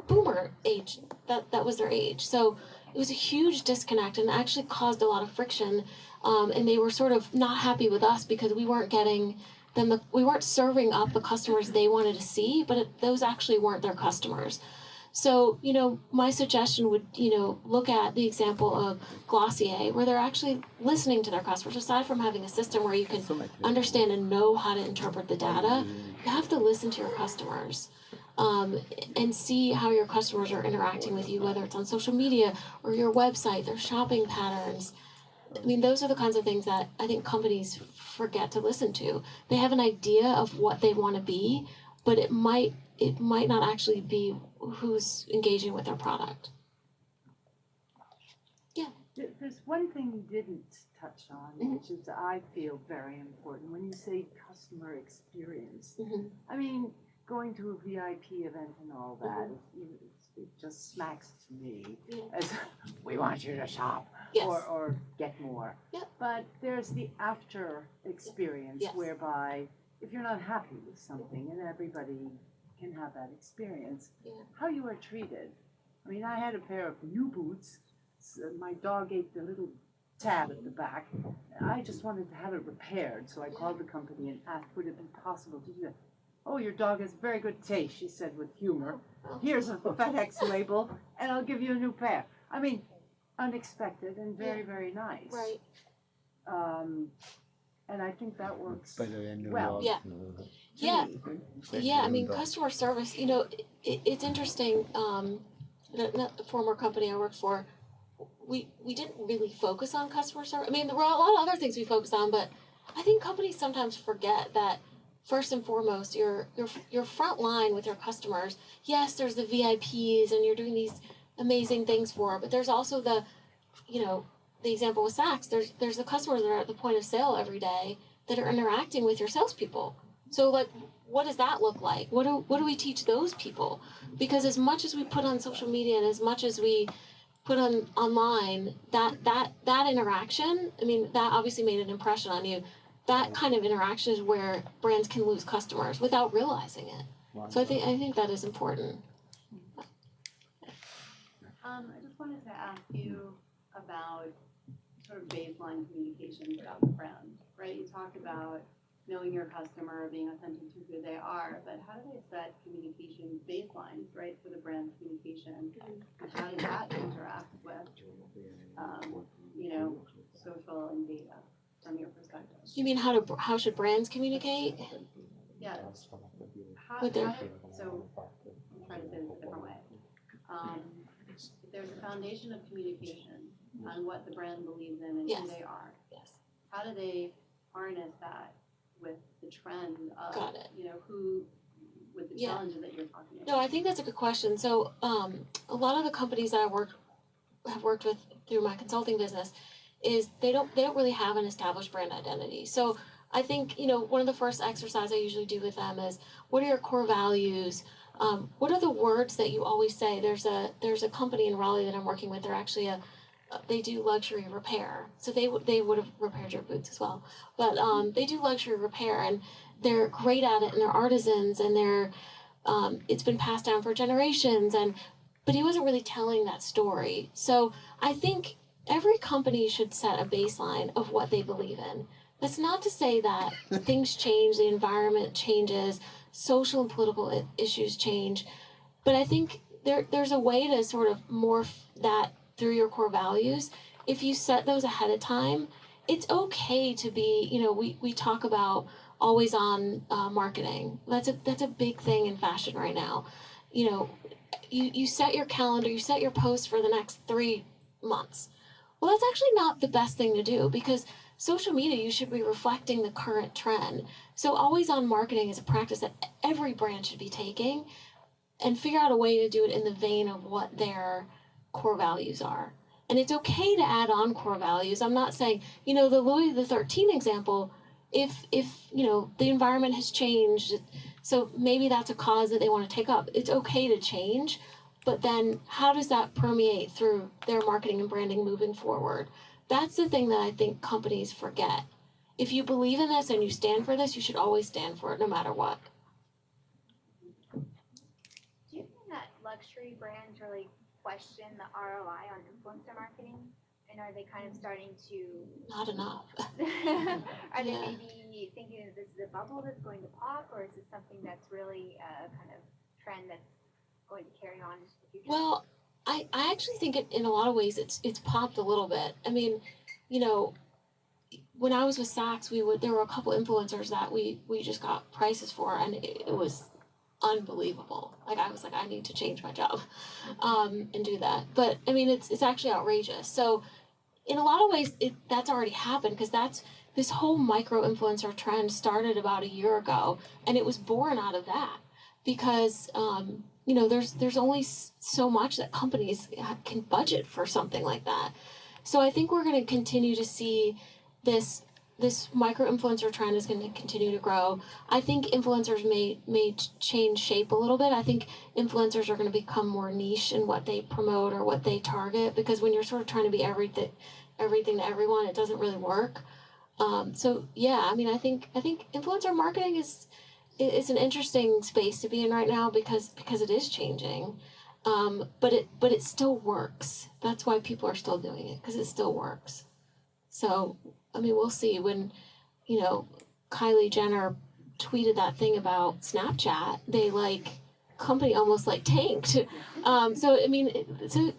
boomer age. That was their age. So it was a huge disconnect, and actually caused a lot of friction. And they were sort of not happy with us because we weren't getting them. We weren't serving up the customers they wanted to see, but those actually weren't their customers. So, my suggestion would, look at the example of Glossier, where they're actually listening to their customers. Aside from having a system where you can understand and know how to interpret the data, you have to listen to your customers. And see how your customers are interacting with you, whether it's on social media or your website, their shopping patterns. I mean, those are the kinds of things that I think companies forget to listen to. They have an idea of what they want to be, but it might not actually be who's engaging with their product. Yeah. There's one thing you didn't touch on, which is I feel very important. When you say customer experience, I mean, going to a VIP event and all that, it just smacks to me as we want you to shop or get more. Yep. But there's the after experience whereby if you're not happy with something, and everybody can have that experience, how you are treated. I mean, I had a pair of new boots. So my dog ate the little tab at the back. I just wanted to have it repaired, so I called the company and asked, would it be possible to do that? Oh, your dog has very good taste, she said with humor. Here's a FedEx label, and I'll give you a new pair. I mean, unexpected and very, very nice. Right. And I think that works well. Yeah. Yeah, I mean, customer service, it's interesting. The former company I worked for, we didn't really focus on customer service. I mean, there were a lot of other things we focused on, but I think companies sometimes forget that first and foremost, your front line with your customers. Yes, there's the VIPs and you're doing these amazing things for, but there's also the example with Saks. There's the customers that are at the point of sale every day that are interacting with your salespeople. So like, what does that look like? What do we teach those people? Because as much as we put on social media and as much as we put on online, that interaction, I mean, that obviously made an impression on you. That kind of interaction is where brands can lose customers without realizing it. So I think that is important. I just wanted to ask you about sort of baseline communications about the brand, right? You talked about knowing your customer, being authentic to who they are, but how do they set communication baselines, right, for the brand communication? And how does that interact with, social and data from your perspective? You mean how should brands communicate? Yeah. So I'm trying to say this a different way. If there's a foundation of communication on what the brand believes in and who they are, how do they harness that with the trend of, who, with the challenges that you're talking about? No, I think that's a good question. So a lot of the companies that I have worked with through my consulting business is they don't really have an established brand identity. So I think, one of the first exercises I usually do with them is, what are your core values? What are the words that you always say? There's a company in Raleigh that I'm working with. They're actually they do luxury repair. So they would have repaired your boots as well. But they do luxury repair, and they're great at it, and they're artisans, and they're it's been passed down for generations. But he wasn't really telling that story. So I think every company should set a baseline of what they believe in. That's not to say that things change, the environment changes, social and political issues change, but I think there's a way to sort of morph that through your core values. If you set those ahead of time, it's okay to be, we talk about always on marketing. That's a big thing in fashion right now. You set your calendar, you set your post for the next 3 months. Well, that's actually not the best thing to do, because social media, you should be reflecting the current trend. So always on marketing is a practice that every brand should be taking, and figure out a way to do it in the vein of what their core values are. And it's okay to add on core values. I'm not saying, the Louis XIII example, if the environment has changed, so maybe that's a cause that they want to take up. It's okay to change, but then how does that permeate through their marketing and branding moving forward? That's the thing that I think companies forget. If you believe in this and you stand for this, you should always stand for it no matter what. Do you think that luxury brands really question the ROI on influencer marketing? And are they kind of starting to... Not enough. Are they maybe thinking that this is a bubble that's going to pop, or is it something that's really a kind of trend that's going to carry on in the future? Well, I actually think in a lot of ways it's popped a little bit. I mean, you know, when I was with Saks, there were a couple influencers that we just got prices for, and it was unbelievable. Like I was like, I need to change my job, and do that. But I mean, it's actually outrageous. So in a lot of ways, that's already happened, because this whole micro influencer trend started about a year ago, and it was born out of that, because you know, there's only so much that companies can budget for something like that. So I think we're going to continue to see this micro influencer trend is going to continue to grow. I think influencers may change shape a little bit. I think influencers are going to become more niche in what they promote or what they target, because when you're sort of trying to be everything to everyone, it doesn't really work. So yeah, I mean, I think influencer marketing is an interesting space to be in right now, because it is changing. But it still works. That's why people are still doing it, because it still works. So, I mean, we'll see. When, you know, Kylie Jenner tweeted that thing about Snapchat, company almost tanked. So, I mean,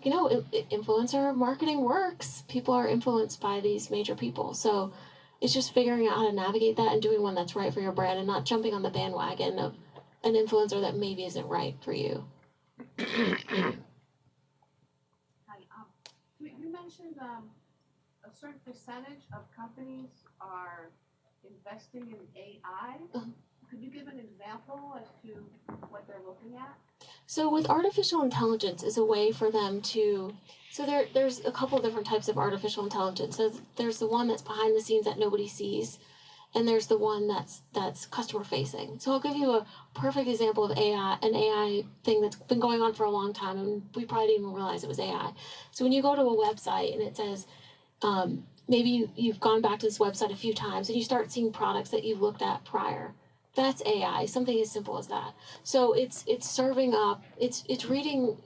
you know, influencer marketing works. People are influenced by these major people. So it's just figuring out how to navigate that and doing one that's right for your brand, and not jumping on the bandwagon of an influencer that maybe isn't right for you. Hi, you mentioned a certain percentage of companies are investing in AI. Could you give an example as to what they're looking at? So with artificial intelligence is a way for them to, there's a couple different types of artificial intelligence. So there's the one that's behind the scenes that nobody sees, and there's the one that's customer facing. So I'll give you a perfect example of AI, an AI thing that's been going on for a long time, and we probably didn't even realize it was AI. So when you go to a website and it says, maybe you've gone back to this website a few times and you start seeing products that you've looked at prior. That's AI, something as simple as that. So it's serving up, it's reading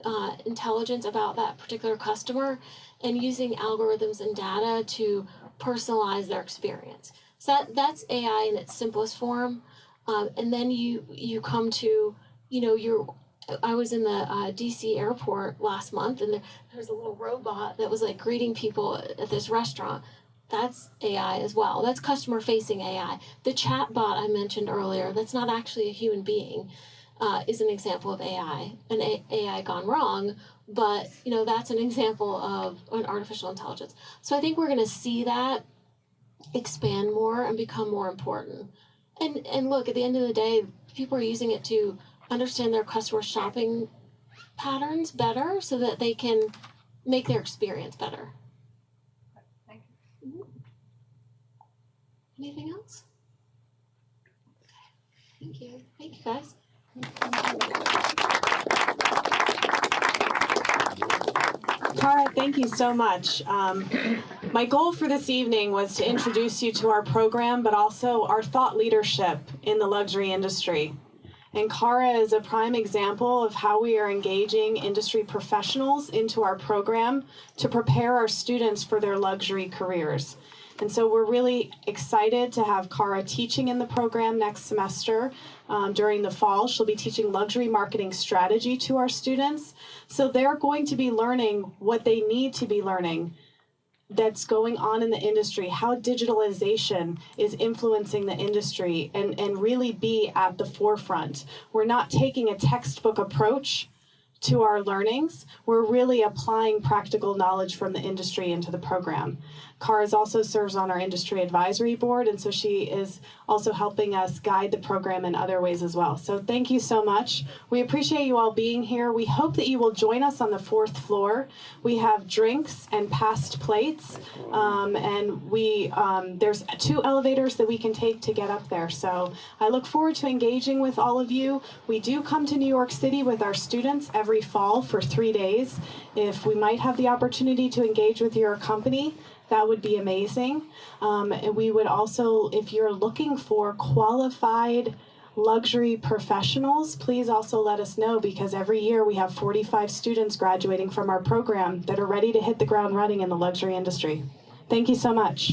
intelligence about that particular customer and using algorithms and data to personalize their experience. So that's AI in its simplest form. And then you come to, you know, I was in the DC airport last month, and there was a little robot that was greeting people at this restaurant. That's AI as well. That's customer facing AI. The chat bot I mentioned earlier, that's not actually a human being, is an example of AI, an AI gone wrong, but you know, that's an example of an artificial intelligence. So I think we're going to see that expand more and become more important. And look, at the end of the day, people are using it to understand their customer shopping patterns better so that they can make their experience better. Thank you. Anything else? Thank you. Thank you, guys. Tara, thank you so much. My goal for this evening was to introduce you to our program, but also our thought leadership in the luxury industry. And Cara is a prime example of how we are engaging industry professionals into our program to prepare our students for their luxury careers. And so we're really excited to have Cara teaching in the program next semester. During the fall, she'll be teaching luxury marketing strategy to our students. So they're going to be learning what they need to be learning that's going on in the industry, how digitalization is influencing the industry, and really be at the forefront. We're not taking a textbook approach to our learnings. We're really applying practical knowledge from the industry into the program. Cara also serves on our industry advisory board, and so she is also helping us guide the program in other ways as well. So thank you so much. We appreciate you all being here. We hope that you will join us on the 4th floor. We have drinks and passed plates, and there's 2 elevators that we can take to get up there. So I look forward to engaging with all of you. We do come to New York City with our students every fall for 3 days. If we might have the opportunity to engage with your company, that would be amazing. And we would also, if you're looking for qualified luxury professionals, please also let us know, because every year we have 45 students graduating from our program that are ready to hit the ground running in the luxury industry. Thank you so much.